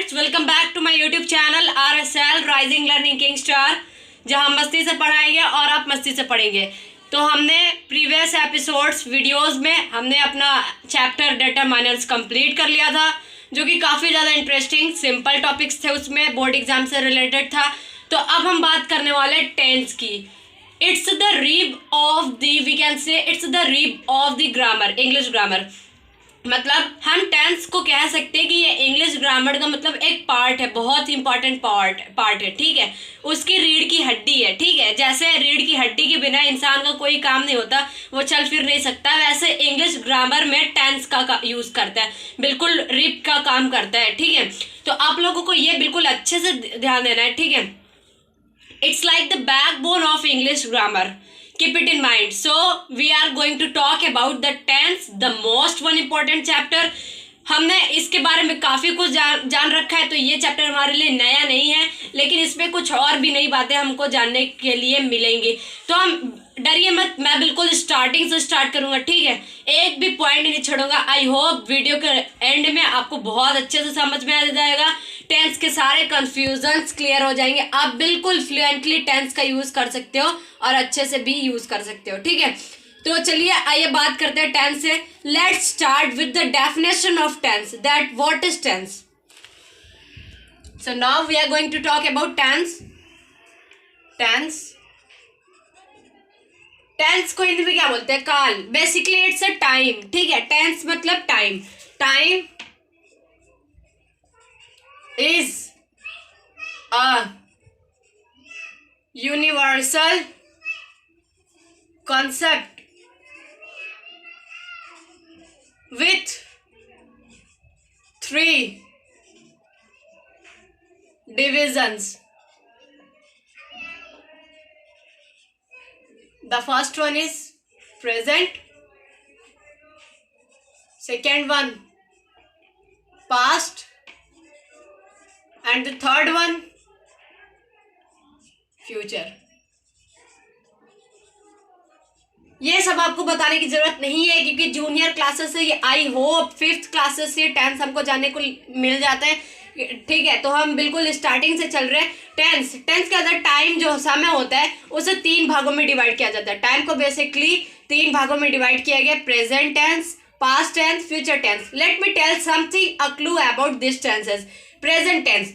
Friends, welcome back to my YouTube channel RSL rising learning king star, जहां हम मस्ती से पढ़ाएंगे और आप मस्ती से पढ़ेंगे। तो हमने प्रीवियस एपिसोड्स वीडियोस में हमने अपना चैप्टर डिटरमिनेंट्स कंप्लीट कर लिया था, जो कि काफ़ी ज़्यादा इंटरेस्टिंग सिंपल टॉपिक्स थे, उसमें बोर्ड एग्जाम से रिलेटेड था। तो अब हम बात करने वाले टेंस की। It's the rib of the we can say it's the rib of the grammar, English grammar. मतलब हम टेंस को कह सकते हैं कि ये इंग्लिश ग्रामर का मतलब एक पार्ट है, बहुत ही इंपॉर्टेंट पार्ट है, ठीक है। उसकी रीढ़ की हड्डी है, ठीक है। जैसे रीढ़ की हड्डी के बिना इंसान का कोई काम नहीं होता, वो चल फिर नहीं सकता, वैसे इंग्लिश ग्रामर में टेंस का यूज़ करता है, बिल्कुल रीब का काम करता है, ठीक है। तो आप लोगों को ये बिल्कुल अच्छे से ध्यान देना है, ठीक है। It's like the backbone of English grammar. Keep it in mind. So we are going to talk about the tense, the most one important chapter. हमने इसके बारे में काफ़ी कुछ जान रखा है, तो ये चैप्टर हमारे लिए नया नहीं है, लेकिन इसमें कुछ और भी नई बातें हमको जानने के लिए मिलेंगी। तो हम डरिए मत, मैं बिल्कुल स्टार्टिंग से स्टार्ट करूँगा, ठीक है। एक भी पॉइंट नहीं छोड़ूंगा। आई होप वीडियो के एंड में आपको बहुत अच्छे से समझ में आ जाएगा, टेंस के सारे कन्फ्यूजन्स क्लियर हो जाएंगे, आप बिल्कुल फ्लुएंटली टेंस का यूज़ कर सकते हो और अच्छे से भी यूज़ कर सकते हो, ठीक है। तो चलिए आइए बात करते हैं टेंस से। Let's start with the definition of tense, that what is tense. So now we are going to talk about tense. Tense को हिंदी में क्या बोलते हैं? काल। बेसिकली इट्स अ टाइम, ठीक है। टेंस मतलब time. Time is a universal concept with three divisions. The first one is present, second one past, and the third one future. ये सब आपको बताने की जरूरत नहीं है, क्योंकि जूनियर क्लासेस से ये आई होप 5th क्लासेस से टेंस हमको जानने को मिल जाता है, ठीक है। तो हम बिल्कुल स्टार्टिंग से चल रहे हैं। टेंस के अंदर टाइम जो समय होता है उसे 3 भागों में डिवाइड किया जाता है। टाइम को बेसिकली 3 भागों में डिवाइड किया गया, present tense, past tense, future tense. Let me tell something a clue about this tenses. Present tense,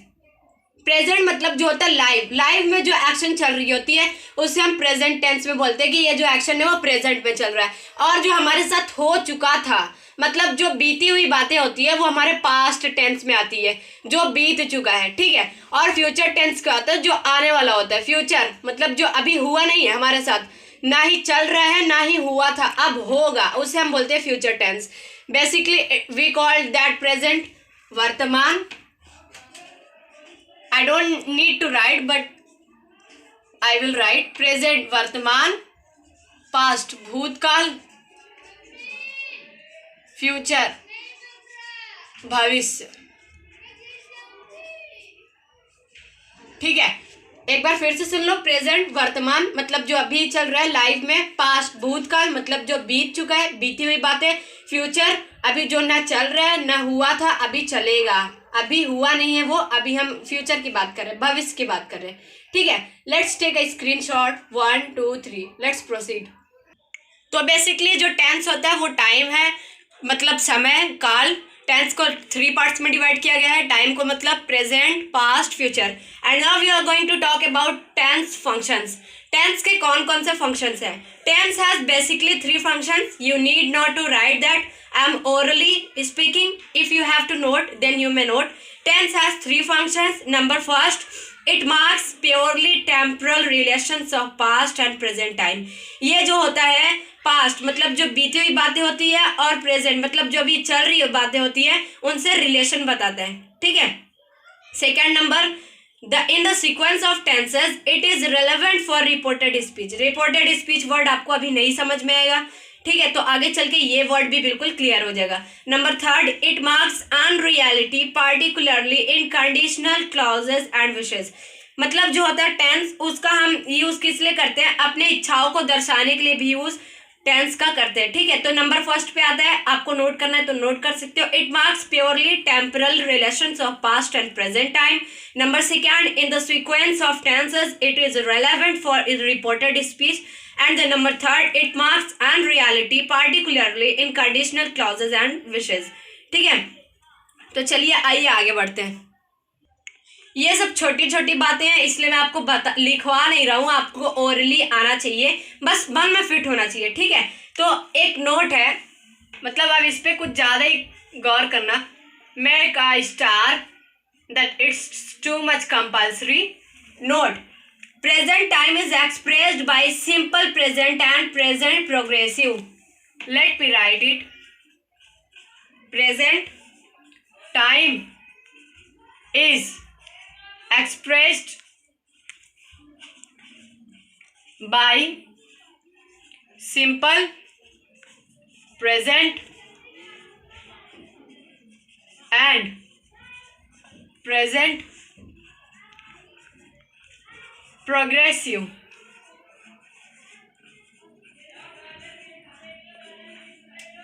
present मतलब जो होता है लाइव में जो एक्शन चल रही होती है उसे हम प्रेजेंट टेंस में बोलते हैं कि ये जो एक्शन है वो प्रेजेंट में चल रहा है। और जो हमारे साथ हो चुका था, मतलब जो बीती हुई बातें होती है वो हमारे पास्ट टेंस में आती है, जो बीत चुका है, ठीक है। और फ्यूचर टेंस क्या होता है? जो आने वाला होता है। फ्यूचर मतलब जो अभी हुआ नहीं है हमारे साथ, ना ही चल रहा है ना ही हुआ था, अब होगा, उसे हम बोलते हैं future tense. Basically we call that present वर्तमान। I don't need to write, but I will write. Present वर्तमान, past भूतकाल, future भविष्य, ठीक है। एक बार फिर से सुन लो। प्रेजेंट वर्तमान मतलब जो अभी चल रहा है लाइफ में, पास्ट भूतकाल मतलब जो बीत चुका है, बीती हुई बातें, फ्यूचर अभी जो ना चल रहा है ना हुआ था, अभी चलेगा, अभी हुआ नहीं है वो, अभी हम फ्यूचर की बात कर रहे हैं, भविष्य की बात कर रहे हैं, ठीक है। Let's take a screenshot. 1 2 3 let's proceed. तो बेसिकली जो टेंस होता है वो टाइम है, मतलब समय, काल। टेंस को 3 पार्ट्स में डिवाइड किया गया है। टाइम को मतलब present, past, future. And now we are going to talk about tense functions. Tense के कौन कौन से फंक्शंस हैं? Tense has basically 3 functions. You need not to write that. I am orally speaking. If you have to note, then you may note. Tense has 3 functions. Number first, it marks purely temporal relations of past and present time. ये जो होता है past मतलब जो बीती हुई बातें होती है, और प्रेजेंट मतलब जो अभी चल रही बातें होती है, उनसे रिलेशन बताता है, ठीक है। Second number, in the sequence of tenses it is relevant for reported speech. reported speech word आपको अभी नहीं समझ में आएगा, ठीक है, तो आगे चल के ये वर्ड भी बिल्कुल क्लियर हो जाएगा। Number third, it marks unreality particularly in conditional clauses and wishes. मतलब जो होता है टेंस, उसका हम यूज़ किस लिए करते हैं? अपने इच्छाओं को दर्शाने के लिए भी यूज़ टेंस का करते हैं, ठीक है। तो नंबर फर्स्ट पे आता है, आपको नोट करना है तो नोट कर सकते हो। It marks purely temporal relations of past and present time. Number second, in the sequence of tenses it is relevant for reported speech. And the number third, it marks and reality particularly in conditional clauses and wishes, ठीक है। तो चलिए आइए आगे बढ़ते हैं। ये सब छोटी छोटी बातें हैं, इसलिए मैं आपको लिखवा नहीं रहा हूँ, आपको ओरली आना चाहिए, बस मन में फिट होना चाहिए, ठीक है। तो एक नोट है, मतलब अब इस पर कुछ ज़्यादा ही गौर करना। Make a star that it's too much compulsory. Note, present time is expressed bye simple present and present progressive. Let me right it. Present time is expressed by simple present and present progressive।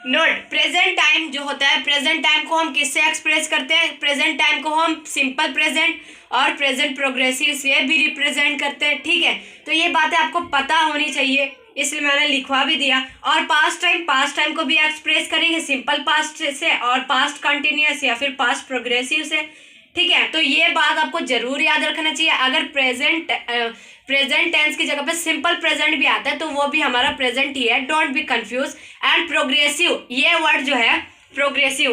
Note, present time जो होता है, present time को हम किससे express करते हैं? Present time को हम सिंपल प्रेजेंट और प्रेजेंट प्रोग्रेसिव से भी रिप्रेजेंट करते हैं, ठीक है। तो ये बातें आपको पता होनी चाहिए, इसलिए मैंने लिखवा भी दिया। और पास्ट टाइम को भी एक्सप्रेस करेंगे सिंपल पास्ट से और पास्ट कंटिन्यूअस या फिर पास्ट प्रोग्रेसिव से, ठीक है। तो ये बात आपको जरूर याद रखना चाहिए। अगर प्रेजेंट टेंस की जगह पे सिंपल प्रेजेंट भी आता है तो वो भी हमारा प्रेजेंट ही है, don't be confuse. And progressive, ये वर्ड जो है progressive,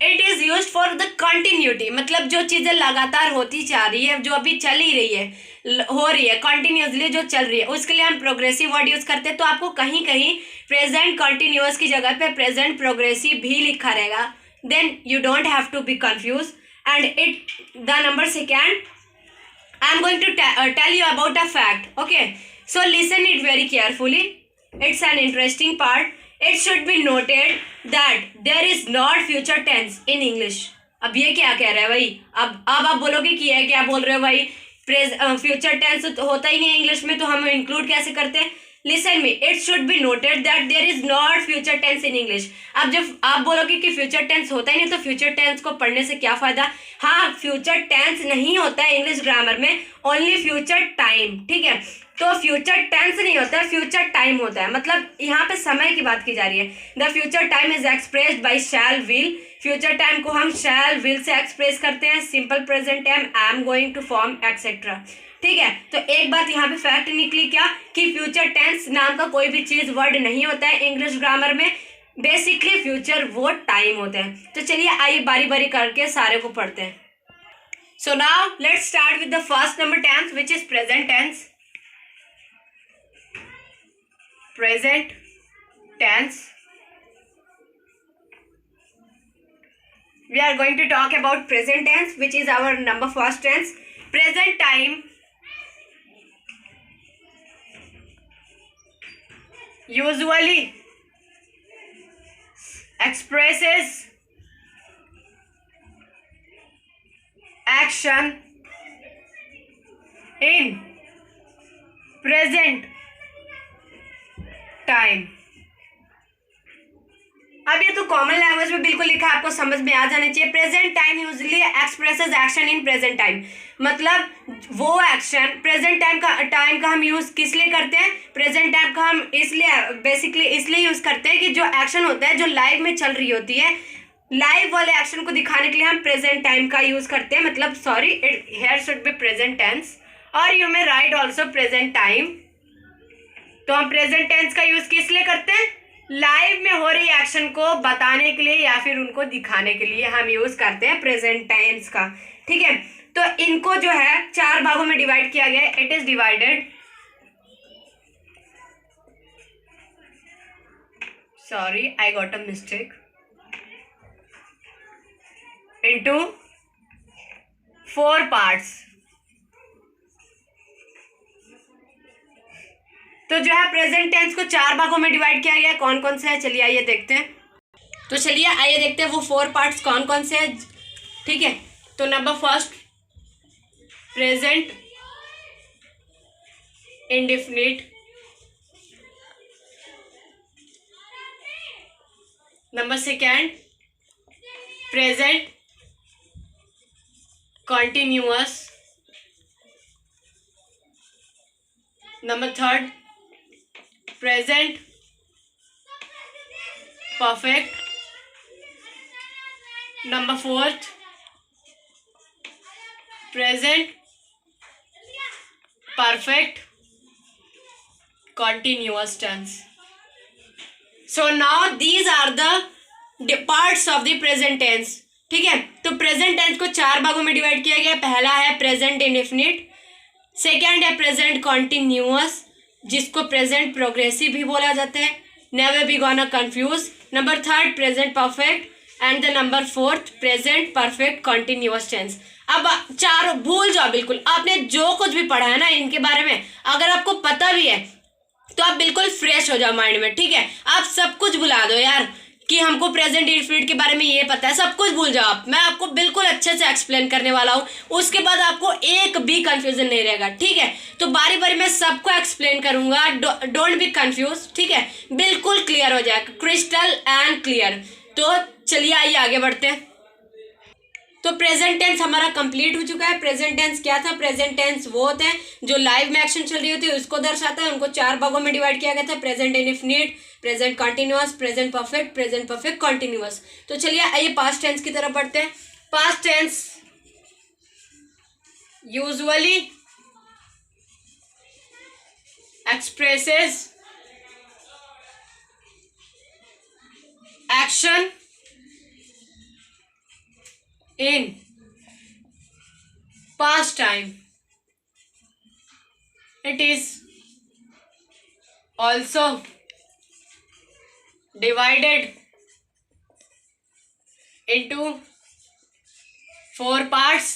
it is used for the continuity, मतलब जो चीजें लगातार होती जा रही है, जो अभी चल ही रही है, हो रही है कंटिन्यूसली जो चल रही है, उसके लिए हम प्रोग्रेसिव वर्ड यूज करते हैं। तो आपको कहीं कहीं प्रेजेंट कंटिन्यूअस की जगह पे प्रेजेंट प्रोग्रेसिव भी लिखा रहेगा, then you don't have to be confused। and the number second, I am going to tell you about a fact, okay, so listen it very carefully, it's an interesting part। it should be noted that there is not future tense in English। अब ये क्या कह रहा है भाई? अब आप बोलोगे कि ये क्या बोल रहे हो भाई, फ्यूचर टेंस तो होता ही नहीं है इंग्लिश में, तो हम इंक्लूड कैसे करते हैं? Listen me, it should be noted that there is not future tense in English. अब जब आप बोलोगे कि फ्यूचर टेंस होता ही नहीं तो फ्यूचर टेंस को पढ़ने से क्या फायदा? हाँ, फ्यूचर टेंस नहीं होता है इंग्लिश ग्रामर में, ओनली फ्यूचर टाइम, ठीक है। तो फ्यूचर टेंस नहीं होता है, फ्यूचर टाइम होता है, मतलब यहाँ पे समय की बात की जा रही है। The future time is expressed by shall will. Future time को हम शैल विल से एक्सप्रेस करते हैं, simple present time I am going to form etcetera, ठीक है। तो एक बात यहाँ पे फैक्ट निकली क्या, कि फ्यूचर टेंस नाम का कोई भी चीज वर्ड नहीं होता है इंग्लिश ग्रामर में, बेसिकली फ्यूचर वो टाइम होता है। तो चलिए आइए बारी बारी करके सारे को पढ़ते हैं। So now let's start with the first number tense which is present tense. Present tense, we are going to talk about present tense which is our number first tense। present time usually expresses action in present time। अब ये तो common language में बिल्कुल लिखा है, आपको समझ में आ जाना चाहिए। Present time usually expresses action in present time, मतलब वो एक्शन प्रेजेंट टाइम का हम यूज किस लिए करते हैं? प्रेजेंट टाइम का हम इसलिए बेसिकली इसलिए यूज करते हैं कि जो एक्शन होता है जो लाइव में चल रही होती है, लाइव वाले एक्शन को दिखाने के लिए हम प्रेजेंट टाइम का यूज करते हैं, मतलब sorry here should be present tense और you may write also present time. तो हम प्रेजेंट टेंस का यूज किस लिए करते हैं? लाइव में हो रही एक्शन को बताने के लिए या फिर उनको दिखाने के लिए हम यूज करते हैं प्रेजेंट टेंस का, ठीक है। तो इनको जो है 4 भागों में डिवाइड किया गया है। It is divided, sorry I got a mistake, into 4 parts. तो जो है प्रेजेंट टेंस को 4 भागों में डिवाइड किया गया है। कौन कौन से है चलिए आइए देखते हैं। तो चलिए आइए देखते हैं वो 4 पार्ट्स कौन कौन से हैं, ठीक है। तो number first, present indefinite number second present continuous, number third present perfect, number fourth present perfect continuous tense. So now these are the parts of the present tense. ठीक है, तो प्रेजेंट टेंस को 4 भागों में डिवाइड किया गया। पहला है प्रेजेंट इंडेफिनिट, सेकेंड है प्रेजेंट कॉन्टिन्यूअस जिसको प्रेजेंट प्रोग्रेसिव भी बोला जाता है, never be gonna confuse, number third present perfect and the number fourth present perfect continuous tense. अब चारों भूल जाओ बिल्कुल, आपने जो कुछ भी पढ़ा है ना इनके बारे में, अगर आपको पता भी है तो आप बिल्कुल फ्रेश हो जाओ माइंड में। ठीक है, आप सब कुछ भुला दो यार कि हमको प्रेजेंट इंडेफिनिट के बारे में ये पता है, सब कुछ भूल जाओ आप। मैं आपको बिल्कुल अच्छे से एक्सप्लेन करने वाला हूँ, उसके बाद आपको एक भी कंफ्यूजन नहीं रहेगा। ठीक है, तो बारी बारी मैं सबको एक्सप्लेन करूंगा, डोंट बी कंफ्यूज। ठीक है, बिल्कुल क्लियर हो जाएगा, क्रिस्टल एंड क्लियर। तो चलिए आइए आगे बढ़ते हैं। तो प्रेजेंट टेंस हमारा कंप्लीट हो चुका है। प्रेजेंट टेंस क्या था? प्रेजेंट टेंस वो होते हैं जो लाइव में एक्शन चल रही होती है उसको दर्शाता है। उनको 4 भागों में डिवाइड किया गया था, present indefinite, present continuous, present perfect, present perfect continuous. तो चलिए आइए पास्ट टेंस की तरफ बढ़ते हैं। Past tense usually expresses action in past time. It is also divided into 4 parts.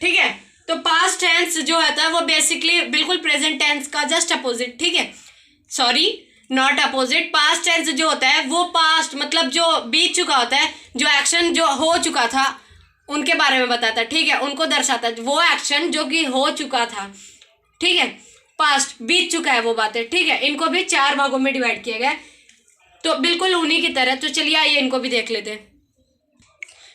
ठीक है, तो पास्ट टेंस जो होता है वो बेसिकली बिल्कुल प्रेजेंट टेंस का जस्ट अपोजिट। ठीक है, sorry not opposite. Past tense जो होता है वो पास्ट मतलब जो बीत चुका होता है, जो एक्शन जो हो चुका था उनके बारे में बताता है। ठीक है, उनको दर्शाता है वो एक्शन जो कि हो चुका था। ठीक है, पास्ट बीत चुका है वो बातें। ठीक है, इनको भी 4 भागों में डिवाइड किया गया, तो बिल्कुल उन्हीं की तरह। तो चलिए आइए इनको भी देख लेते हैं।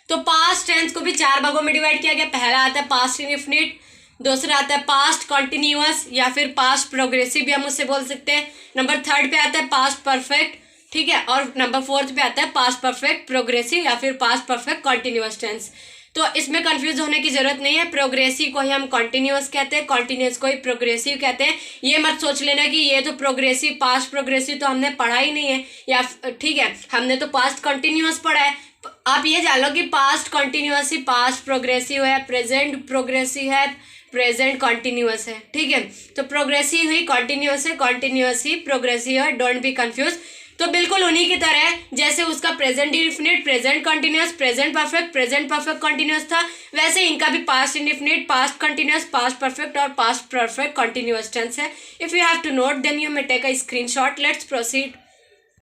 तो पास्ट टेंस को भी 4 भागों में डिवाइड किया गया। पहला आता है पास्ट इंडेफिनिट, दूसरा आता है पास्ट कॉन्टिन्यूअस या फिर पास्ट प्रोग्रेसिव भी हम उससे बोल सकते हैं, नंबर थर्ड पे आता है पास्ट परफेक्ट। ठीक है, और नंबर फोर्थ पे आता है पास्ट परफेक्ट प्रोग्रेसिव या फिर पास्ट परफेक्ट कॉन्टिन्यूअस टेंस। तो इसमें कंफ्यूज होने की जरूरत नहीं है, प्रोग्रेसिव को ही हम कॉन्टिन्यूअस कहते हैं, कॉन्टिन्यूअस को ही प्रोग्रेसिव कहते हैं। ये मत सोच लेना कि ये तो प्रोग्रेसिव पास्ट प्रोग्रेसिव तो हमने पढ़ा ही नहीं है, या ठीक है हमने तो पास्ट कॉन्टिन्यूअस पढ़ा है। आप ये जान लो कि पास्ट कॉन्टिन्यूअस ही पास्ट प्रोग्रेसिव है, प्रेजेंट प्रोग्रेसिव है, प्रेजेंट कॉन्टिन्यूअस है। ठीक है, तो प्रोग्रेसिव ही कॉन्टिन्यूअस है, कॉन्टिन्यूअस ही प्रोग्रेसिव है, डोंट बी कंफ्यूज। तो बिल्कुल उन्हीं की तरह है जैसे उसका present indefinite, present continuous, present perfect continuous था, वैसे इनका भी past indefinite, past continuous, past perfect और पास्ट परफेक्ट कंटिन्यूअस टेंस है। If you have to note then you may take a screenshot. Let's proceed.